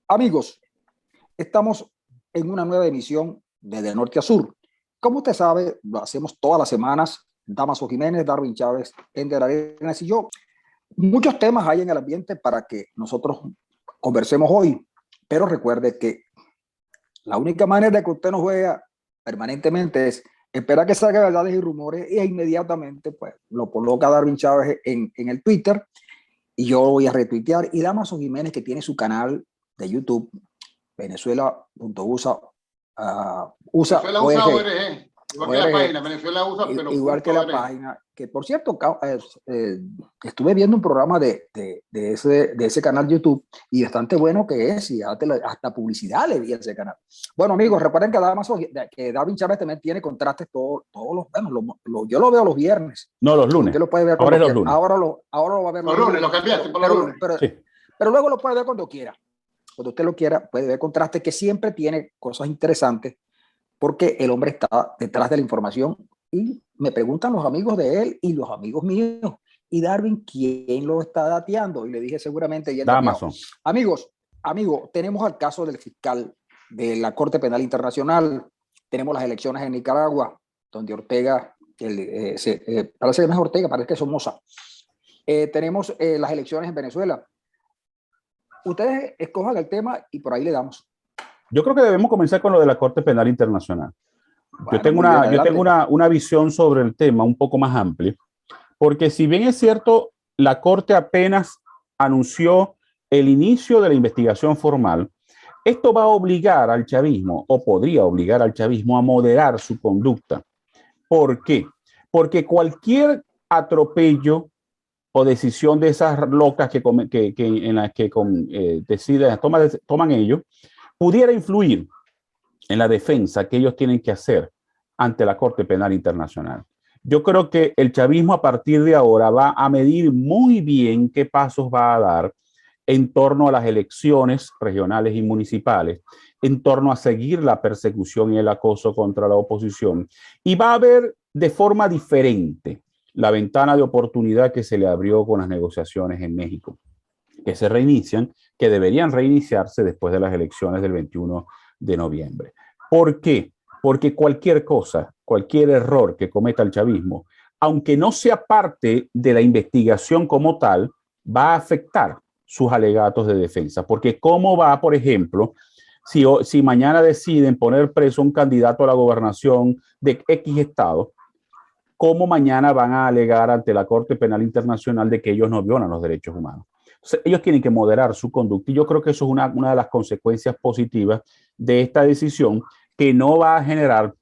Amigos, estamos en una nueva emisión de Norte a Sur. Como usted sabe, lo hacemos todas las semanas. Damaso Jiménez, Darwin Chávez, Ender Arenas y yo. Muchos temas hay en el ambiente para que nosotros conversemos hoy, pero recuerde que la única manera de que usted nos vea permanentemente es esperar que salga verdades y rumores e inmediatamente pues, lo coloca Darwin Chávez en el Twitter y yo lo voy a retuitear. Y Damaso Jiménez, que tiene su canal de YouTube, Venezuela.usa, USA Venezuela ORG. usa ORG, igual que la página, Venezuela usa, pero igual que la ORG. página, que por cierto, estuve viendo un programa de ese canal YouTube y bastante bueno que es, y hasta publicidad le di a ese canal. Bueno, amigos, recuerden que Darwin Chávez también tiene contrastes todos los, bueno, yo lo veo los viernes. No, los lunes. Usted lo puede ver ahora es los quiera. lunes. Ahora lo va a ver los lunes, lo cambiaste por los lunes. Pero luego lo puede ver cuando quiera. Cuando usted lo quiera, puede ver contrastes, que siempre tiene cosas interesantes, porque el hombre está detrás de la información. Y me preguntan los amigos de él y los amigos míos, y Darwin, ¿quién lo está dateando? Y le dije seguramente Amazon. Amigos, tenemos el caso del fiscal de la Corte Penal Internacional, tenemos las elecciones en Nicaragua, donde Ortega, parece que no es Ortega, parece que es Somoza. Tenemos las elecciones en Venezuela. Ustedes escojan el tema y por ahí le damos. Yo creo que debemos comenzar con lo de la Corte Penal Internacional. Bueno, yo tengo una visión sobre el tema un poco más amplia, porque si bien es cierto, la Corte apenas anunció el inicio de la investigación formal, esto va a obligar al chavismo, o podría obligar al chavismo, a moderar su conducta. ¿Por qué? Porque cualquier atropello o decisión de esas locas en las que deciden, toman ellos, pudiera influir en la defensa que ellos tienen que hacer ante la Corte Penal Internacional. Yo creo que el chavismo a partir de ahora va a medir muy bien qué pasos va a dar en torno a las elecciones regionales y municipales, en torno a seguir la persecución y el acoso contra la oposición. Y va a ver de forma diferente la ventana de oportunidad que se le abrió con las negociaciones en México, que se reinician, que deberían reiniciarse después de las elecciones del 21 de noviembre. ¿Por qué? Porque cualquier cosa, cualquier error que cometa el chavismo, aunque no sea parte de la investigación como tal, va a afectar sus alegatos de defensa. Porque cómo va, por ejemplo, si mañana deciden poner preso a un candidato a la gobernación de X estado, ¿cómo mañana van a alegar ante la Corte Penal Internacional de que ellos no violan los derechos humanos? Entonces, ellos tienen que moderar su conducta, y yo creo que eso es una de las consecuencias positivas de esta decisión, que no va a generar,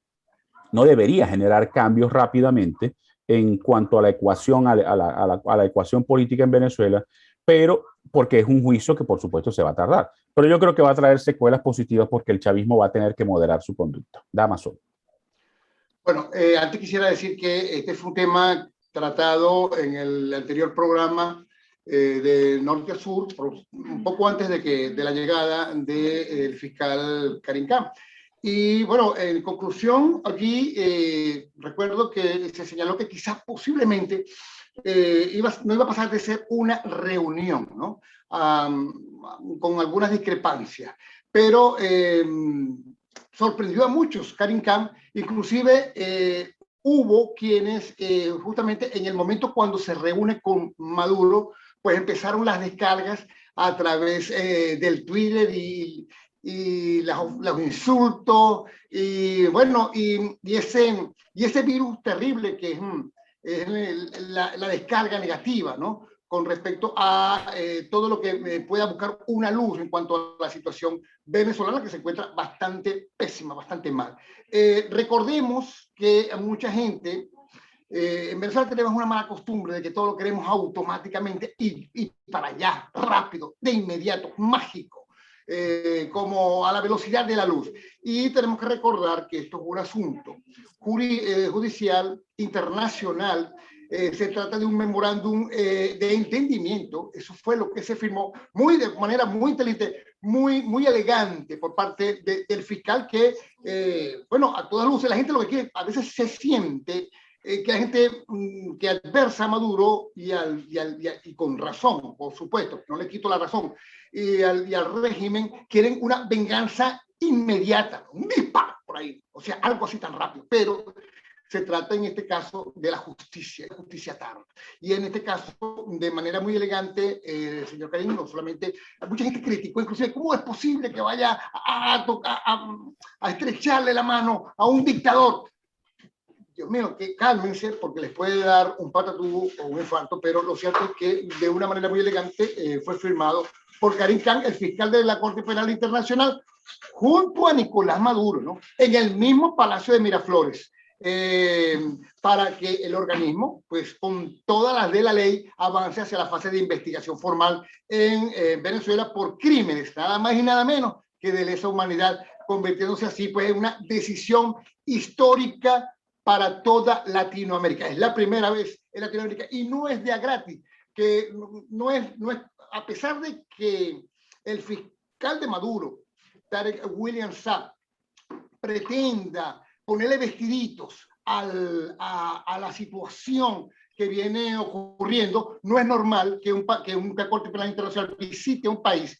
no debería generar cambios rápidamente en cuanto a la ecuación, a la ecuación política en Venezuela, pero porque es un juicio que por supuesto se va a tardar. Pero yo creo que va a traer secuelas positivas porque el chavismo va a tener que moderar su conducta. Damaso. Bueno, antes quisiera decir que este fue un tema tratado en el anterior programa de Norte a Sur, un poco antes de la llegada del fiscal Karim Khan. Y bueno, en conclusión, aquí recuerdo que se señaló que quizás posiblemente no iba a pasar de ser una reunión, ¿no? Con algunas discrepancias, pero sorprendió a muchos Karim Khan. Inclusive hubo quienes justamente en el momento cuando se reúne con Maduro, pues empezaron las descargas a través del Twitter y los insultos y bueno, y ese virus terrible que es la descarga negativa, ¿no? Con respecto a todo lo que pueda buscar una luz en cuanto a la situación venezolana, que se encuentra bastante pésima, bastante mal. Recordemos que mucha gente, en Venezuela tenemos una mala costumbre de que todo lo queremos automáticamente y para allá, rápido, de inmediato, mágico. Como a la velocidad de la luz. Y tenemos que recordar que esto es un asunto judicial internacional. Se trata de un memorándum de entendimiento. Eso fue lo que se firmó de manera muy inteligente, muy elegante por parte del fiscal, que, bueno, a todas luces la gente lo que quiere, a veces se siente que hay gente que adversa a Maduro y con razón, por supuesto, no le quito la razón, y al régimen, quieren una venganza inmediata, un disparo por ahí, o sea, algo así tan rápido, pero se trata en este caso de la justicia tarda. Y en este caso, de manera muy elegante, el señor Karim, no solamente, mucha gente criticó, inclusive, ¿cómo es posible que vaya a estrecharle la mano a un dictador? Dios mío, que cálmense porque les puede dar un patatús o un infarto, pero lo cierto es que de una manera muy elegante fue firmado por Karim Khan, el fiscal de la Corte Penal Internacional, junto a Nicolás Maduro, ¿no? En el mismo Palacio de Miraflores. Para que el organismo, pues con todas las de la ley, avance hacia la fase de investigación formal en Venezuela por crímenes, nada más y nada menos que de lesa humanidad, convirtiéndose así pues en una decisión histórica para toda Latinoamérica. Es la primera vez en Latinoamérica y no es de a gratis, que no es, a pesar de que el fiscal de Maduro, Tarek William Saab, pretenda ponerle vestiditos a la situación que viene ocurriendo, no es normal que una Corte Penal Internacional visite un país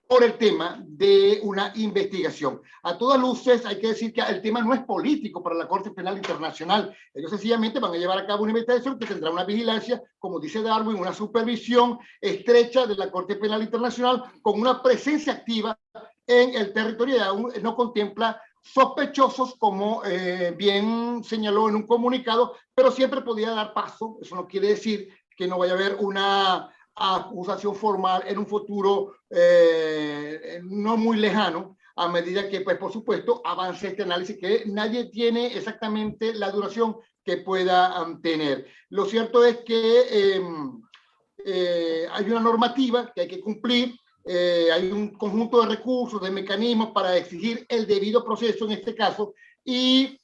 por el tema de una investigación. A todas luces hay que decir que el tema no es político para la Corte Penal Internacional. Ellos sencillamente van a llevar a cabo una investigación que tendrá una vigilancia, como dice Darwin, una supervisión estrecha de la Corte Penal Internacional con una presencia activa en el territorio y aún no contempla sospechosos, como bien señaló en un comunicado, pero siempre podía dar paso. Eso no quiere decir que no vaya a haber una acusación formal en un futuro no muy lejano, a medida que, pues, por supuesto, avance este análisis, que nadie tiene exactamente la duración que pueda tener. Lo cierto es que hay una normativa que hay que cumplir, hay un conjunto de recursos, de mecanismos para exigir el debido proceso en este caso, y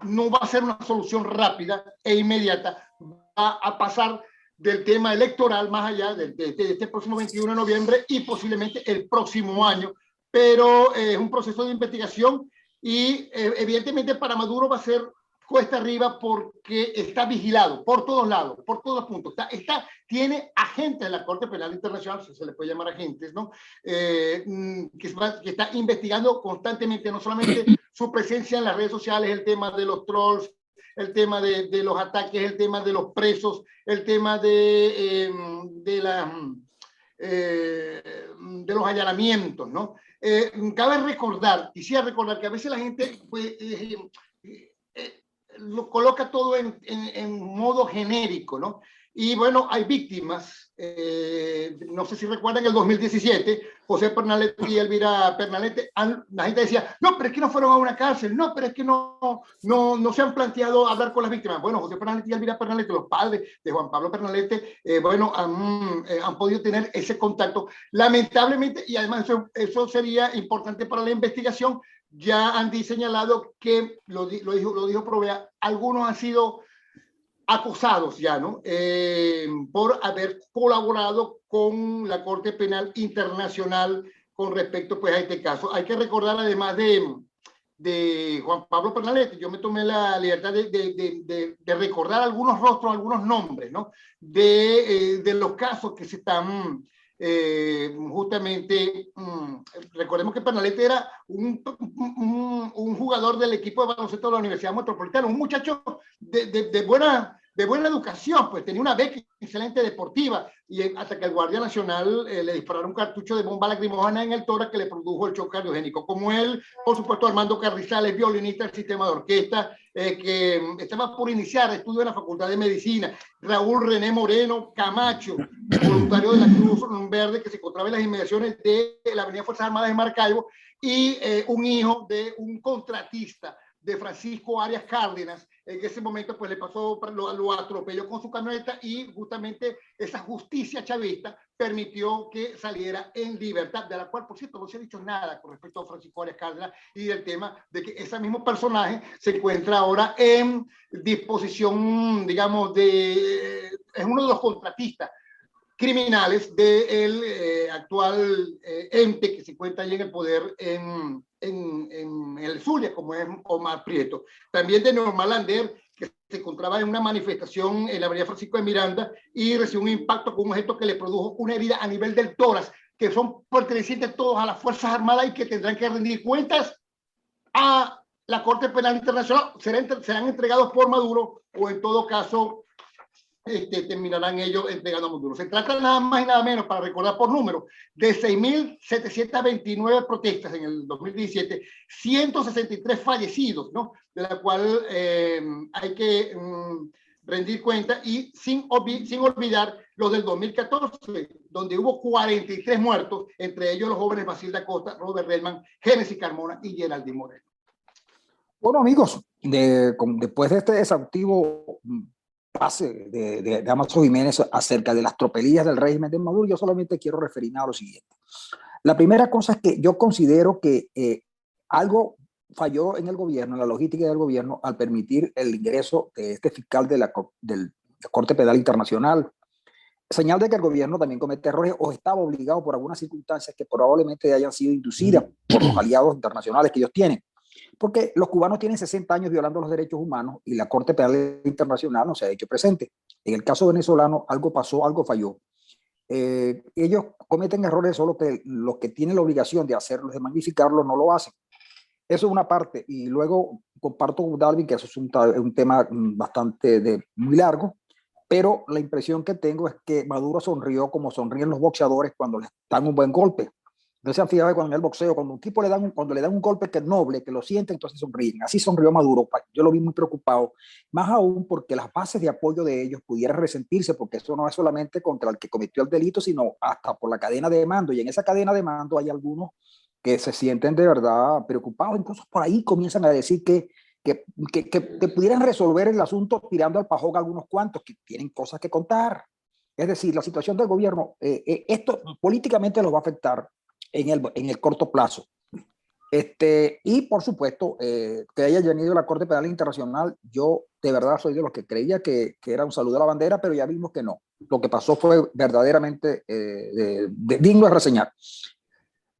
no va a ser una solución rápida e inmediata, va a pasar del tema electoral más allá de este próximo 21 de noviembre y posiblemente el próximo año, pero es un proceso de investigación y evidentemente para Maduro va a ser cuesta arriba porque está vigilado por todos lados, por todos puntos. Tiene agentes de la Corte Penal Internacional, si se le puede llamar agentes, ¿no? Que está investigando constantemente, no solamente su presencia en las redes sociales, el tema de los trolls, el tema de los ataques, el tema de los presos, el tema de los allanamientos, ¿no? Quisiera recordar que a veces la gente pues, lo coloca todo en modo genérico, ¿no? Y bueno, hay víctimas. No sé si recuerdan el 2017, José Pernalete y Elvira Pernalete, la gente decía, no, pero es que no fueron a una cárcel, no, pero es que no se han planteado hablar con las víctimas. Bueno, José Pernalete y Elvira Pernalete, los padres de Juan Pablo Pernalete, bueno, han podido tener ese contacto. Lamentablemente, y además eso sería importante para la investigación, ya han señalado que, lo dijo Provea, algunos han sido acosados ya, ¿no? Por haber colaborado con la Corte Penal Internacional con respecto, pues, a este caso. Hay que recordar, además de Juan Pablo Pernalete, yo me tomé la libertad de recordar algunos rostros, algunos nombres, ¿no? De los casos que se están justamente, recordemos que Pernalete era un jugador del equipo de baloncesto de la Universidad Metropolitana, un muchacho de buena educación, pues tenía una beca excelente deportiva, y hasta que el Guardia Nacional le dispararon un cartucho de bomba lacrimógena en el tórax que le produjo el shock cardiogénico. Como él, por supuesto, Armando Carrizales, violinista del sistema de orquesta, que estaba por iniciar estudios en la Facultad de Medicina, Raúl René Moreno Camacho, voluntario de la Cruz Verde, que se encontraba en las inmediaciones de la Avenida Fuerzas Armadas de Maracaibo, y un hijo de un contratista de Francisco Arias Cárdenas. En ese momento pues le pasó, lo atropelló con su camioneta, y justamente esa justicia chavista permitió que saliera en libertad, de la cual, por cierto, no se ha dicho nada con respecto a Francisco Arias Cárdenas y del tema de que ese mismo personaje se encuentra ahora en disposición, digamos, es uno de los contratistas criminales del actual ente que se encuentra ahí en el poder en el Zulia, como es Omar Prieto. También de Normal Lander, que se encontraba en una manifestación en la avenida Francisco de Miranda y recibió un impacto con un objeto que le produjo una herida a nivel del tórax, que son pertenecientes todos a las Fuerzas Armadas y que tendrán que rendir cuentas a la Corte Penal Internacional. Serán entregados por Maduro o en todo caso terminarán ellos entregando a Maduro. Se trata nada más y nada menos, para recordar por números, de 6.729 protestas en el 2017, 163 fallecidos, ¿no? De la cual hay que rendir cuenta, y sin olvidar los del 2014, donde hubo 43 muertos, entre ellos los jóvenes Basilda Costa, Robert Redman, Génesis Carmona y Geraldine Moreno. Bueno, amigos, después de este exhaustivo pase de Damaso Jiménez acerca de las tropelías del régimen de Maduro, yo solamente quiero referirme a lo siguiente. La primera cosa es que yo considero que algo falló en el gobierno, en la logística del gobierno, al permitir el ingreso de este fiscal de la Corte Penal Internacional. Señal de que el gobierno también comete errores o estaba obligado por algunas circunstancias que probablemente hayan sido inducidas por los aliados internacionales que ellos tienen. Porque los cubanos tienen 60 años violando los derechos humanos y la Corte Penal Internacional no se ha hecho presente. En el caso venezolano, algo pasó, algo falló. Ellos cometen errores, solo que los que tienen la obligación de hacerlos, de magnificarlos, no lo hacen. Eso es una parte. Y luego comparto con Darwin que eso es un tema bastante muy largo, pero la impresión que tengo es que Maduro sonrió como sonríen los boxeadores cuando les dan un buen golpe. No se han fijado que cuando en el boxeo, cuando un tipo cuando le dan un golpe que es noble, que lo siente, entonces sonríen. Así sonrió Maduro. Yo lo vi muy preocupado, más aún porque las bases de apoyo de ellos pudieran resentirse, porque eso no es solamente contra el que cometió el delito, sino hasta por la cadena de mando. Y en esa cadena de mando hay algunos que se sienten de verdad preocupados. Incluso por ahí comienzan a decir que pudieran resolver el asunto tirando al pajón a algunos cuantos que tienen cosas que contar. Es decir, la situación del gobierno, esto políticamente los va a afectar en el corto plazo. Y por supuesto, que haya venido la Corte Penal Internacional, yo de verdad soy de los que creía que era un saludo a la bandera, pero ya vimos que no. Lo que pasó fue verdaderamente digno de reseñar.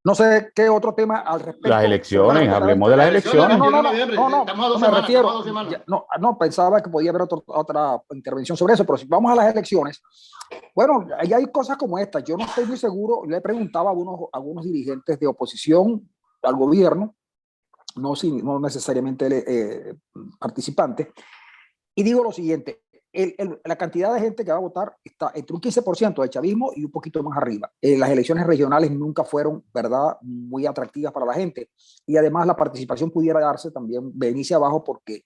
No sé qué otro tema al respecto. Las elecciones, hablemos de las elecciones. No me refiero. No, pensaba que podía haber otra intervención sobre eso, pero si vamos a las elecciones, bueno, ahí hay cosas como estas. Yo no estoy muy seguro. Le preguntaba a algunos dirigentes de oposición al gobierno, no necesariamente participantes, y digo lo siguiente. La cantidad de gente que va a votar está entre un 15% de chavismo y un poquito más arriba. Las elecciones regionales nunca fueron, ¿verdad?, muy atractivas para la gente, y además la participación pudiera darse también venirse abajo porque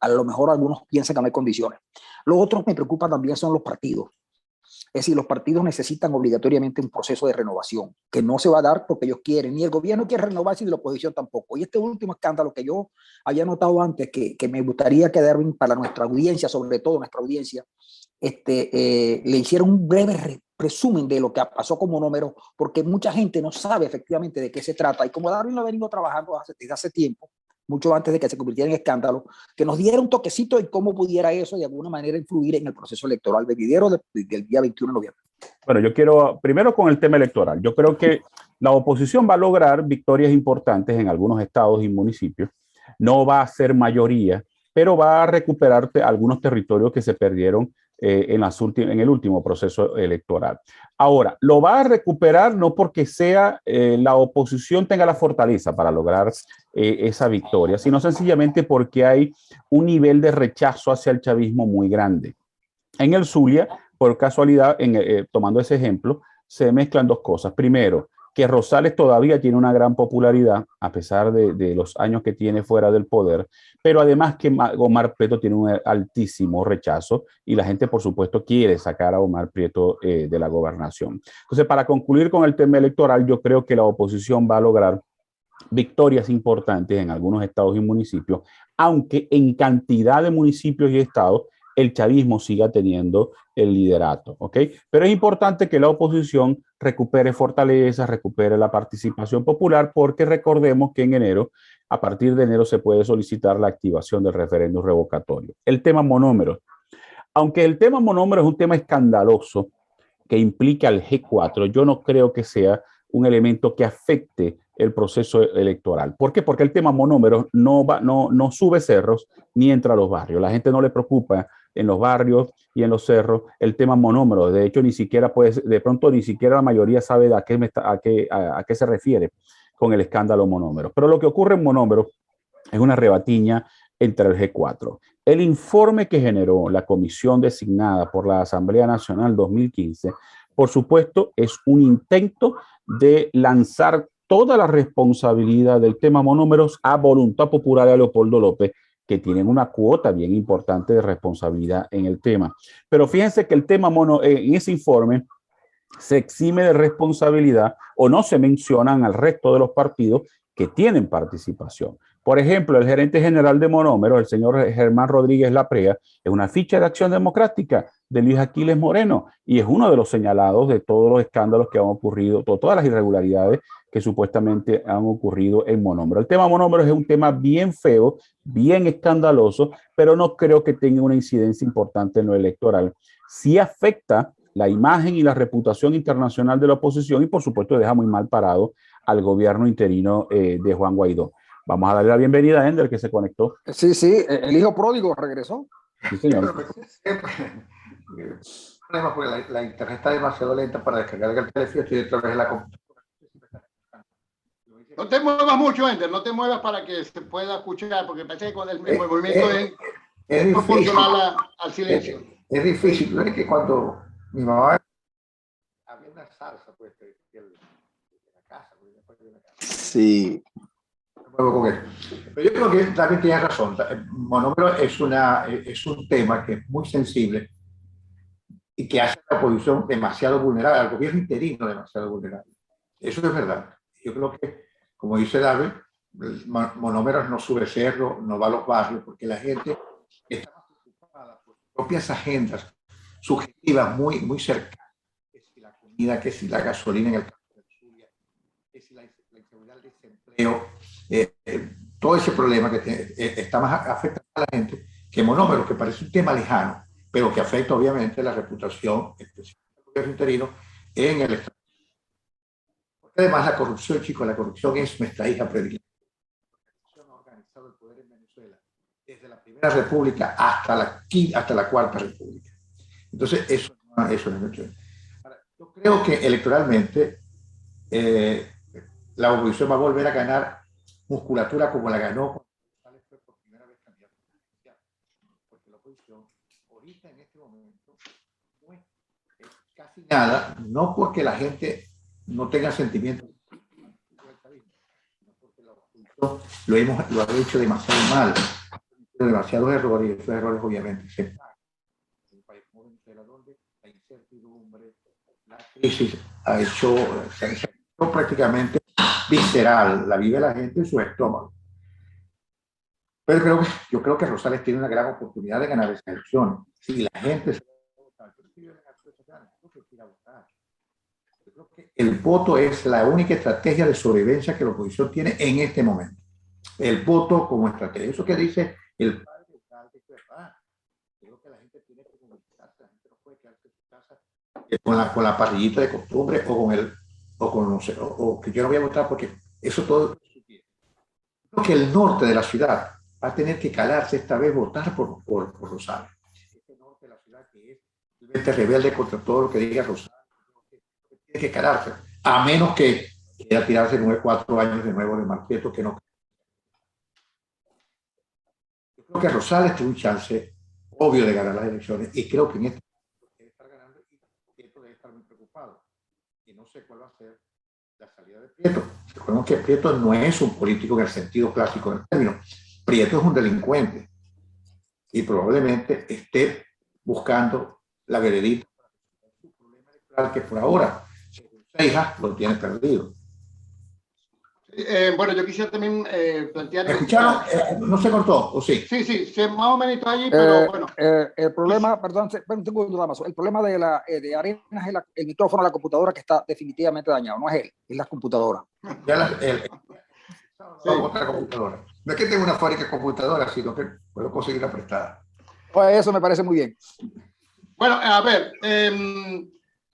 a lo mejor algunos piensan que no hay condiciones. Lo otro que me preocupa también son los partidos. Es decir, los partidos necesitan obligatoriamente un proceso de renovación, que no se va a dar porque ellos quieren, ni el gobierno quiere renovarse ni la oposición tampoco. Y este último escándalo que yo había notado antes, que me gustaría quedar para nuestra audiencia, sobre todo nuestra audiencia, le hicieron un breve resumen de lo que pasó como número, porque mucha gente no sabe efectivamente de qué se trata. Y como Darwin lo ha venido trabajando desde hace tiempo, mucho antes de que se convirtiera en escándalo, que nos diera un toquecito de cómo pudiera eso de alguna manera influir en el proceso electoral venidero del día 21 de noviembre. Bueno, yo quiero, primero con el tema electoral, yo creo que la oposición va a lograr victorias importantes en algunos estados y municipios, no va a ser mayoría, pero va a recuperar algunos territorios que se perdieron en el último proceso electoral. Ahora, lo va a recuperar no porque la oposición tenga la fortaleza para lograr esa victoria, sino sencillamente porque hay un nivel de rechazo hacia el chavismo muy grande. En el Zulia, por casualidad, tomando ese ejemplo, se mezclan dos cosas. Primero, que Rosales todavía tiene una gran popularidad, a pesar de los años que tiene fuera del poder, pero además que Omar Prieto tiene un altísimo rechazo y la gente, por supuesto, quiere sacar a Omar Prieto de la gobernación. Entonces, para concluir con el tema electoral, yo creo que la oposición va a lograr victorias importantes en algunos estados y municipios, aunque en cantidad de municipios y estados el chavismo siga teniendo el liderato, ¿ok? Pero es importante que la oposición recupere fortaleza, recupere la participación popular, porque recordemos que en enero, a partir de enero, se puede solicitar la activación del referéndum revocatorio. El tema monómero. Aunque el tema monómero es un tema escandaloso, que implique al G4, yo no creo que sea un elemento que afecte el proceso electoral. ¿Por qué? Porque el tema monómeros no sube cerros ni entra a los barrios. La gente no le preocupa en los barrios y en los cerros el tema monómeros. De hecho, ni siquiera de pronto ni siquiera la mayoría sabe a qué se refiere con el escándalo monómeros. Pero lo que ocurre en monómeros es una rebatiña entre el G4. El informe que generó la comisión designada por la Asamblea Nacional 2015, por supuesto, es un intento de lanzar toda la responsabilidad del tema monómeros a voluntad popular a Leopoldo López, que tienen una cuota bien importante de responsabilidad en el tema. Pero fíjense que el tema en ese informe se exime de responsabilidad o no se mencionan al resto de los partidos que tienen participación. Por ejemplo, el gerente general de Monómeros, el señor Germán Rodríguez Laprea, es una ficha de Acción Democrática de Luis Aquiles Moreno y es uno de los señalados de todos los escándalos que han ocurrido, todas las irregularidades que supuestamente han ocurrido en Monómeros. El tema Monómeros es un tema bien feo, bien escandaloso, pero no creo que tenga una incidencia importante en lo electoral. Sí afecta la imagen y la reputación internacional de la oposición y por supuesto deja muy mal parado al gobierno interino de Juan Guaidó. Vamos a darle la bienvenida a Ender, que se conectó. Sí, sí, el hijo pródigo regresó. Sí, señor. La internet está demasiado lenta para descargar el teléfono. Estoy detrás de la computadora. No te muevas mucho, Ender, no te muevas para que se pueda escuchar, porque parece que con el movimiento es proporcional al silencio. Es difícil, ¿no? Es que cuando mi mamá había una salsa, pues, de la casa, Sí. Con él. Pero yo creo que también tiene razón. Monómero es un tema que es muy sensible y que hace a la oposición demasiado vulnerable, al gobierno interino demasiado vulnerable. Eso es verdad. Yo creo que, como dice David, Monómeros no sube cerro, no va a los barrios, porque la gente está preocupada por sus propias agendas subjetivas muy cercanas, que si la comida, que si la gasolina en el campo de Zulia, que si la inseguridad del desempleo, todo ese problema que está más afectando a la gente que Monómeros, que parece un tema lejano, pero que afecta obviamente la reputación específica del gobierno interino en el Estado. Porque además la corrupción, chicos, la corrupción es nuestra hija predilecta. La corrupción ha organizado el poder en Venezuela desde la Primera República hasta la Cuarta República. Entonces, eso no es mucho. Ahora, yo creo que electoralmente la oposición va a volver a ganar musculatura como la ganó cuando González fue por primera vez candidato presidencial. Porque la oposición, ahorita en este momento, no es casi nada, no porque la gente no tenga sentimientos, sino porque la oposición lo ha hecho demasiado mal, demasiados errores, y esos errores obviamente se pagan. En un país como Venezuela, donde la incertidumbre, la crisis ha hecho prácticamente visceral, la vive la gente en su estómago. Pero yo creo que Rosales tiene una gran oportunidad de ganar esa elección. Si la gente se va a votar, yo creo que el voto es la única estrategia de sobrevivencia que la oposición tiene en este momento. El voto como estrategia. Eso que dice el padre del alcalde es verdad. Creo que la gente tiene que movilizarse, la gente no puede quedarse en su casa con la parrillita de costumbre o que yo no voy a votar porque eso todo. Creo que el norte de la ciudad va a tener que calarse esta vez, votar por Rosales. Este norte de la ciudad que es realmente rebelde contra todo lo que diga Rosales, tiene que calarse, a menos que quiera tirarse 4 años de nuevo de Marqueto, que no. Yo creo que Rosales tiene un chance obvio de ganar las elecciones y creo que en este momento debe estar ganando y Prieto debe estar muy preocupado. Y no sé cuál va a ser la salida de Prieto. Recuerden que Prieto no es un político en el sentido clásico del término. Prieto es un delincuente y probablemente esté buscando la veredita para su problema electoral que por ahora, según Seijas, lo tiene perdido. Bueno, yo quisiera también plantear... ¿Me escucharon? ¿No se cortó? ¿O sí? Sí, más o menos allí, pero bueno. El problema, perdón, tengo una duda más. El problema de Arenas es el micrófono de la computadora que está definitivamente dañado. No es él, es la computadora. Otra computadora. No es que tenga una fábrica de computadoras, sino que puedo conseguirla prestada. Pues eso me parece muy bien. Bueno, a ver,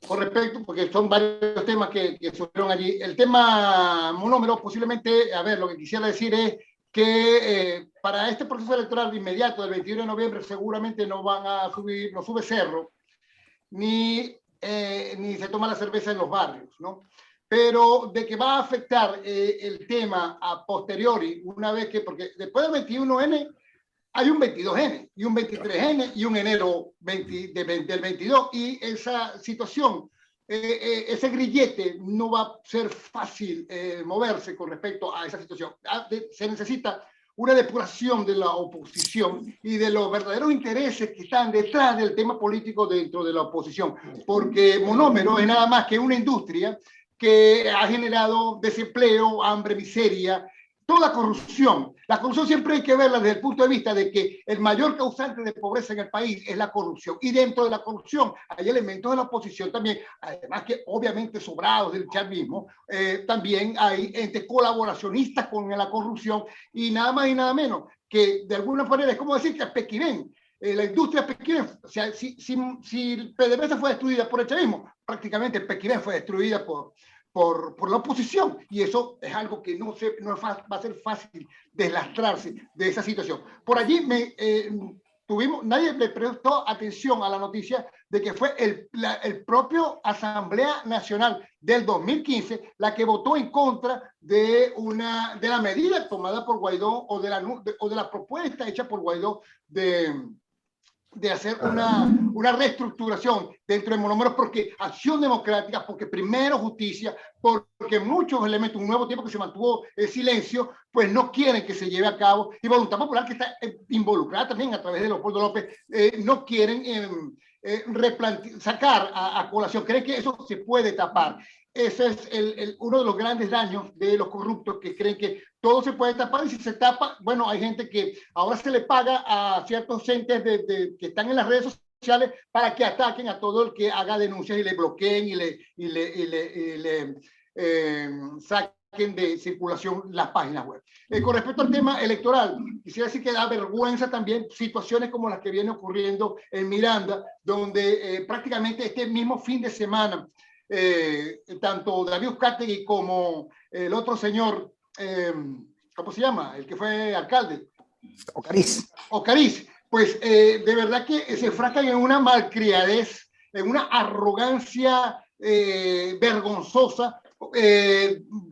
con respecto, porque son varios temas que surgieron allí. El tema monómero, posiblemente, a ver, lo que quisiera decir es que para este proceso electoral inmediato del 21 de noviembre seguramente no van a subir, no sube cerro, ni se toma la cerveza en los barrios, ¿no? Pero de que va a afectar el tema a posteriori, una vez que, porque después del 21N hay un 22N y un 23N y un enero del 22, y esa situación, ese grillete no va a ser fácil moverse con respecto a esa situación. Se necesita una depuración de la oposición y de los verdaderos intereses que están detrás del tema político dentro de la oposición, porque monómero es nada más que una industria que ha generado desempleo, hambre, miseria, toda corrupción. La corrupción siempre hay que verla desde el punto de vista de que el mayor causante de pobreza en el país es la corrupción, y dentro de la corrupción hay elementos de la oposición también, además que obviamente sobrados del chavismo, también hay entes colaboracionistas con la corrupción, y nada más y nada menos que de alguna manera es como decir que Pequimén, la industria Pequimén, o sea, si PDVSA fue destruida por el chavismo, prácticamente Pequimén fue destruida por la oposición, y eso es algo que no va a ser fácil deslastrarse de esa situación. Por allí nadie le prestó atención a la noticia de que fue el propio Asamblea Nacional del 2015 la que votó en contra de la medida tomada por Guaidó o de la propuesta hecha por Guaidó de hacer una reestructuración dentro de monómeros, porque acción democrática, porque primero justicia, porque muchos elementos, un nuevo tiempo que se mantuvo en silencio, pues no quieren que se lleve a cabo, y Voluntad Popular, que está involucrada también a través de Leopoldo López, no quieren sacar a colación, creen que eso se puede tapar. Ese es uno de los grandes daños de los corruptos, que creen que todo se puede tapar, y si se tapa, bueno, hay gente que ahora se le paga a ciertos entes que están en las redes sociales para que ataquen a todo el que haga denuncias y le bloqueen y le saquen de circulación las páginas web. Con respecto al tema electoral, quisiera decir que da vergüenza también situaciones como las que viene ocurriendo en Miranda, donde prácticamente este mismo fin de semana, tanto David Uzcategui como el otro señor, ¿cómo se llama? El que fue alcalde. Ocariz. Pues de verdad que se fracan en una malcriadez, en una arrogancia vergonzosa,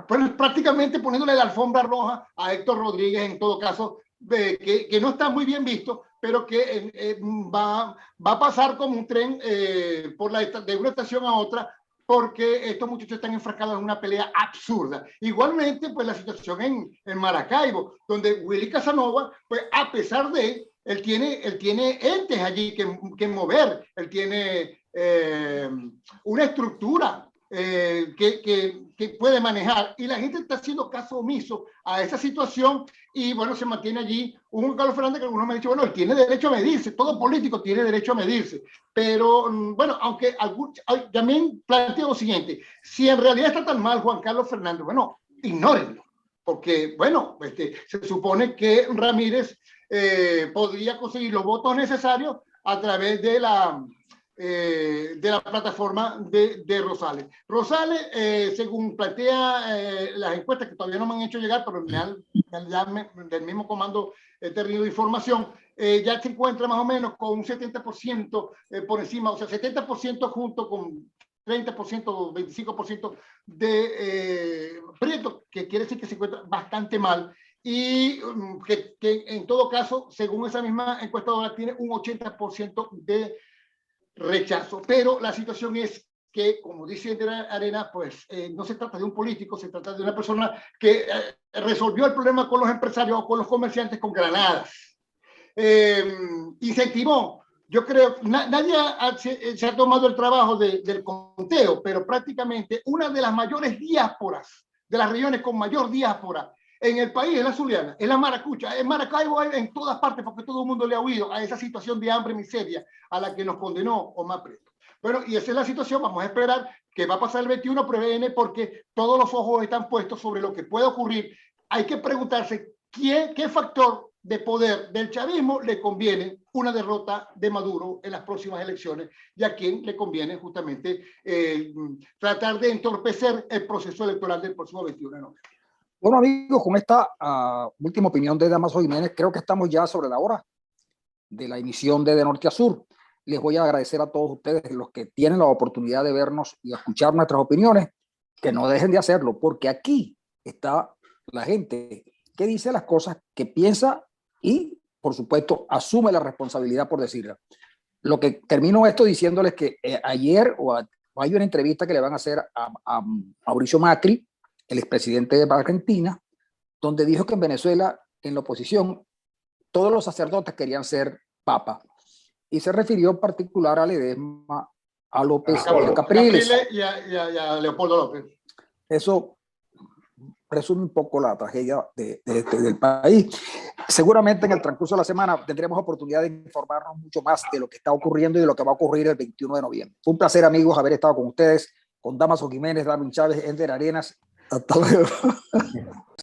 pues prácticamente poniéndole la alfombra roja a Héctor Rodríguez, en todo caso, que no está muy bien visto, pero que va a pasar como un tren de una estación a otra, porque estos muchachos están enfrascados en una pelea absurda. Igualmente, pues la situación en Maracaibo, donde Willy Casanova, pues a pesar de él tiene entes allí que mover, él tiene una estructura que puede manejar, y la gente está haciendo caso omiso a esa situación, y bueno, se mantiene allí un Juan Carlos Fernández que algunos me han dicho, bueno, él tiene derecho a medirse, todo político tiene derecho a medirse, pero bueno, aunque también planteo lo siguiente: si en realidad está tan mal Juan Carlos Fernández, bueno, ignórenlo, porque bueno, se supone que Ramírez podría conseguir los votos necesarios a través de la plataforma de Rosales. Rosales, según plantea las encuestas, que todavía no me han hecho llegar, pero del mismo comando he tenido información, ya se encuentra más o menos con un 70% por encima, o sea, 70% junto con 30% o 25% de Prieto, que quiere decir que se encuentra bastante mal, y que en todo caso, según esa misma encuestadora, tiene un 80% de rechazo. Pero la situación es que, como dice Arena, pues no se trata de un político, se trata de una persona que resolvió el problema con los empresarios o con los comerciantes con granadas. Incentivó. Yo creo que nadie se ha tomado el trabajo del conteo, pero prácticamente una de las mayores diásporas, de las regiones con mayor diáspora en el país, es la Zuliana, es la Maracucha, en Maracaibo, en todas partes, porque todo el mundo le ha huido a esa situación de hambre y miseria a la que nos condenó Omar Prieto. Bueno, y esa es la situación. Vamos a esperar que va a pasar el 21, previene, porque todos los ojos están puestos sobre lo que puede ocurrir. Hay que preguntarse qué factor de poder del chavismo le conviene una derrota de Maduro en las próximas elecciones y a quien le conviene justamente tratar de entorpecer el proceso electoral del próximo 21 de noviembre. Bueno, amigos, con esta última opinión de Dámaso Jiménez, creo que estamos ya sobre la hora de la emisión de Norte a Sur. Les voy a agradecer a todos ustedes, los que tienen la oportunidad de vernos y escuchar nuestras opiniones, que no dejen de hacerlo, porque aquí está la gente que dice las cosas, que piensa y, por supuesto, asume la responsabilidad por decirlas. Lo que termino esto diciéndoles que ayer hay una entrevista que le van a hacer a Mauricio Macri, el expresidente de Argentina, donde dijo que en Venezuela, en la oposición, todos los sacerdotes querían ser papa. Y se refirió en particular a Ledesma, a López y a Capriles. Y a Leopoldo López. Eso resume un poco la tragedia del país. Seguramente en el transcurso de la semana tendremos oportunidad de informarnos mucho más de lo que está ocurriendo y de lo que va a ocurrir el 21 de noviembre. Fue un placer, amigos, haber estado con ustedes, con Dámaso Jiménez, Darwin Chávez, Ender Arenas. Hasta luego.